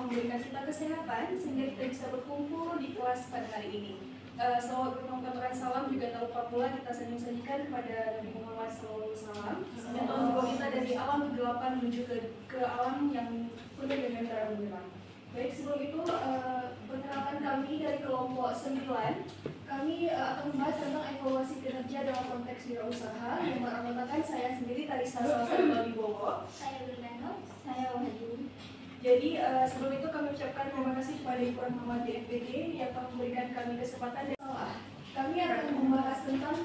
Allah memberikan kita kesehatan sehingga kita bisa berkumpul di kelas pada hari ini. Salawat berpampuran salam juga tak lupa pula kita sajikan kepada Nabi Muhammad SAW yang telah membawa kita dari alam kegelapan menuju ke alam yang penuh dengan terang benderang. Baik, sebelum itu perkenalkan kami dari kelompok 9. Kami akan membahas tentang evaluasi kinerja dalam konteks wirausaha yang beramalkan saya sendiri Tarisa Salsa Wibowo. Saya Berdano, saya Wahyu. Jadi sebelum itu kami ucapkan terima kasih kepada Ibu Muhammad di FPD yang telah memberikan kami kesempatan dan kami akan membahas tentang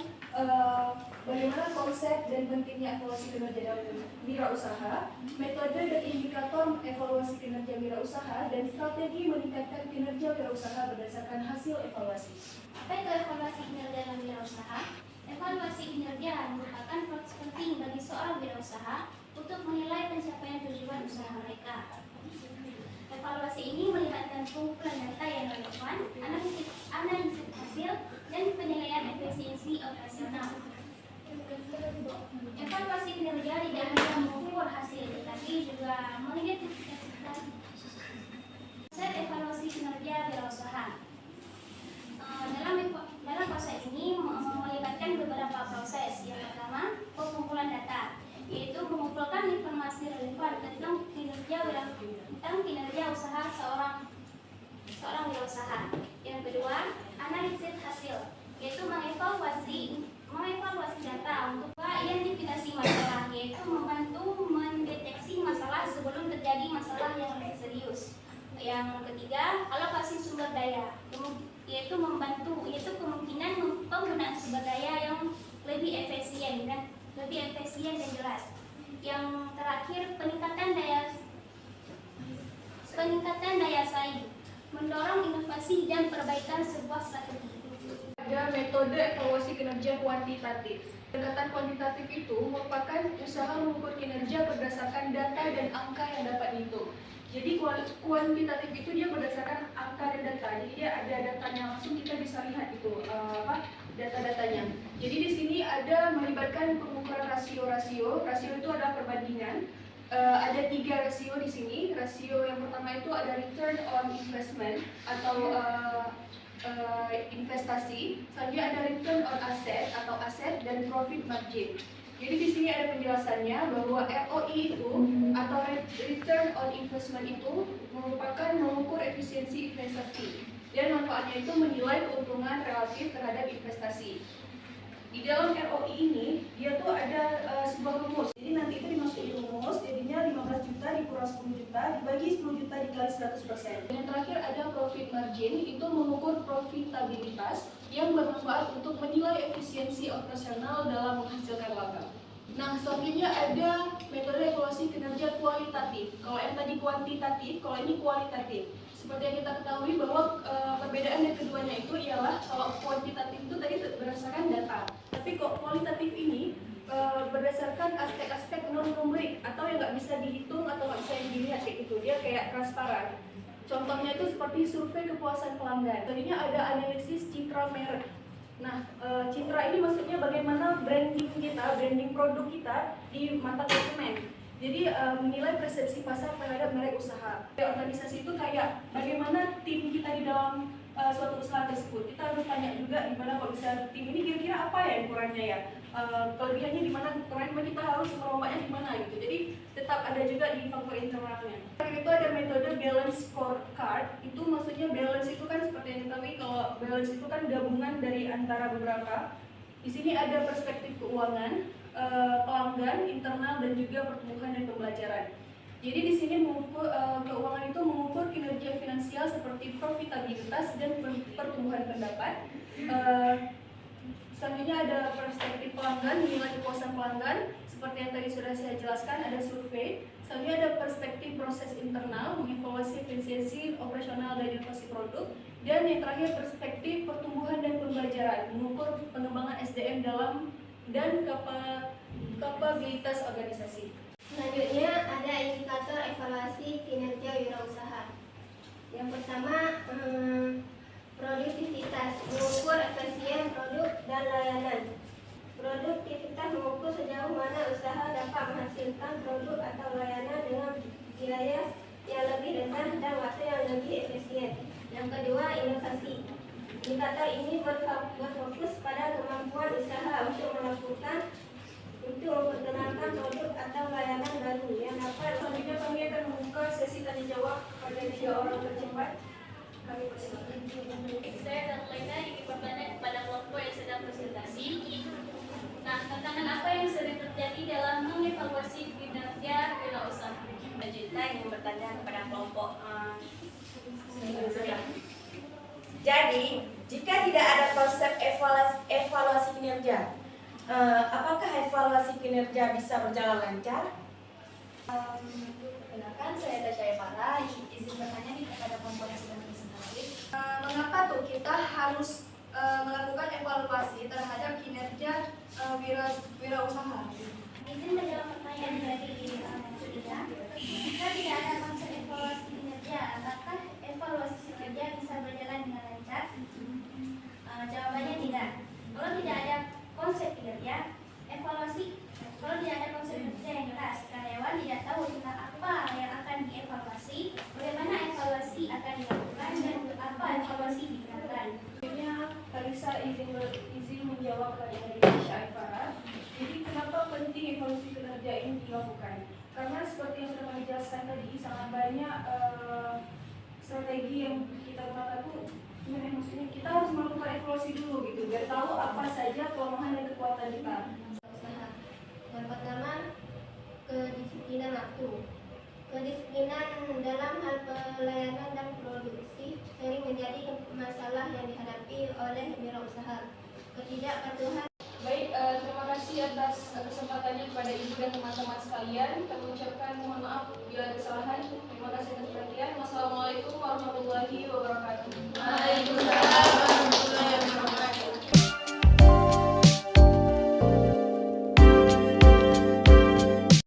bagaimana konsep dan pentingnya evaluasi kinerja dalam wirausaha, metode dan indikator evaluasi kinerja wirausaha, dan strategi meningkatkan kinerja wirausaha berdasarkan hasil evaluasi. Apa itu evaluasi kinerja dalam wirausaha? Evaluasi kinerja merupakan proses penting bagi seorang wirausaha untuk menilai pencapaian tujuan usaha mereka. Evaluasi ini melibatkan pengumpulan data yang relevan, analisis hasil, dan penilaian efisiensi operasional. Evaluasi kinerja tidak hanya mengukur hasil, tetapi juga mengidentifikasikan konsep evaluasi kinerja wirausaha. Dalam proses ini melibatkan beberapa proses. Yang pertama, pengumpulan data, yaitu mengumpulkan informasi relevan tentang kinerja usaha seorang wirausaha. Yang kedua, analisis hasil, yaitu mengevaluasi data untuk identifikasi masalah, yaitu membantu mendeteksi masalah sebelum terjadi masalah yang lebih serius. Yang ketiga, alokasi sumber daya, yaitu kemungkinan penggunaan sumber daya yang lebih efisien dan jelas. Yang terakhir, peningkatan daya saing, mendorong inovasi dan perbaikan sebuah strategi. Ada metode evaluasi kinerja kuantitatif. Pendekatan kuantitatif itu merupakan usaha mengukur kinerja berdasarkan data dan angka yang dapat dihitung. Jadi kuantitatif itu dia berdasarkan angka dan data. Jadi dia ada datanya langsung, kita bisa lihat itu data-datanya. Jadi di sini ada melibatkan pengukuran rasio. Rasio itu adalah perbandingan. Ada 3 rasio di sini. Rasio yang pertama itu ada return on investment atau investasi. Selanjutnya ada return on asset atau aset, dan profit margin. Jadi di sini ada penjelasannya bahwa ROI itu atau return on investment itu merupakan mengukur efisiensi investasi dan manfaatnya itu menilai keuntungan relatif terhadap investasi. Di dalam ROI ini dia tuh ada sebuah rumus. Jadi nanti itu dimasukin rumus, jadinya 15 juta dikurang 10 juta dibagi 10 juta dikali 100%. Dan yang terakhir ada profit margin, itu mengukur profitabilitas yang bermanfaat untuk menilai efisiensi operasional dalam menghasilkan laba. Nah, selanjutnya ada metode evaluasi kinerja kualitatif. Kalau yang tadi kuantitatif, kalau ini kualitatif. Seperti yang kita ketahui bahwa perbedaan dari keduanya itu ialah kalau kuantitatif itu tadi berdasarkan data. Tapi kok kualitatif ini berdasarkan aspek-aspek non-numerik atau yang nggak bisa dihitung atau nggak bisa dilihat kayak gitu. Dia kayak transparan. Contohnya itu seperti survei kepuasan pelanggan. Tadinya ada analisis citra merek. Nah, citra ini maksudnya bagaimana branding produk kita di mata konsumen. Jadi menilai persepsi pasar terhadap merek usaha. Organisasi itu kayak bagaimana tim kita di dalam suatu usaha tersebut. Kita harus tanya juga gimana kalau misalnya tim ini kira-kira apa ya ukurannya ya. Kelebihannya di mana, kekurangannya kita harus merombaknya di mana gitu. Jadi tetap ada juga di faktor internalnya. Itu ada metode balance scorecard. Itu maksudnya balance itu kan seperti yang diketahui kalau balance itu kan gabungan dari antara beberapa. Di sini ada perspektif keuangan, pelanggan, internal, dan juga pertumbuhan dan pembelajaran. Jadi di sini keuangan itu mengukur kinerja finansial seperti profitabilitas dan pertumbuhan pendapat. Selanjutnya ada perspektif pelanggan, nilai kepuasan pelanggan. Seperti yang tadi sudah saya jelaskan, ada survei. Selanjutnya ada perspektif proses internal, mengevaluasi efisiensi operasional dan inovasi produk. Dan yang terakhir perspektif pertumbuhan dan pembelajaran, mengukur pengembangan SDM dalam dan kapabilitas organisasi. Selanjutnya ada indikator evaluasi kinerja wirausaha. Yang pertama, produktivitas, mengukur efisien produk dan layanan. Produktivitas mengukur sejauh mana usaha dapat menghasilkan produk atau layanan dengan biaya yang lebih rendah dan lebih efisien. Yang kedua, inovasi. Indikator ini berfokus pada kemampuan usaha untuk memperkenalkan produk atau layanan baru yang dapat. Selanjutnya kami akan membuka sesi tanya jawab kepada 3 orang tercepat. Kami persilakan. Saya dan Lena ingin bertanya kepada kelompok yang sedang presentasi. Nah, tantangan apa yang sering terjadi dalam mengevaluasi kinerja wirausaha? Selanjutnya ingin bertanya kepada kelompok Jadi, jika tidak ada konsep evaluasi kinerja, apakah evaluasi kinerja bisa berjalan lancar? Perkenalkan, saya Tasya Epara, izin bertanya nih kepada kelompok yang sedang presentasi. Mengapa tuh kita harus melakukan evaluasi terhadap kinerja wirausaha? Izin menjawab pertanyaan dari Ida. Jika tidak ada konsep evaluasi kinerja, apakah evaluasi kinerja bisa berjalan dengan lancar? Jawabannya tidak. Kalau tidak ada konsep kinerja, kalau tidak ada konsep kinerja yang jelas, karyawan tidak tahu tentang apa yang akan dievaluasi, bagaimana evaluasi akan dilakukan, dan untuk apa evaluasi digunakan. Selanjutnya, Kalisa izin menjawab dari Tasya Epara. Jadi kenapa penting evaluasi kinerja ini dilakukan? Karena seperti yang sudah kami jelaskan tadi, sangat banyak strategi yang kita gunakan tuh. Maksudnya kita harus melakukan evaluasi dulu gitu, biar tahu apa saja kelemahan dan kekuatan kita. Yang pertama, kedisiplinan waktu. Kedisiplinan dalam hal pelayanan dan produksi sering menjadi masalah yang dihadapi oleh wirausaha. Ketidakpatuhan. Baik, terima kasih atas kesempatannya kepada Ibu dan teman-teman sekalian. Kami ucapkan mohon maaf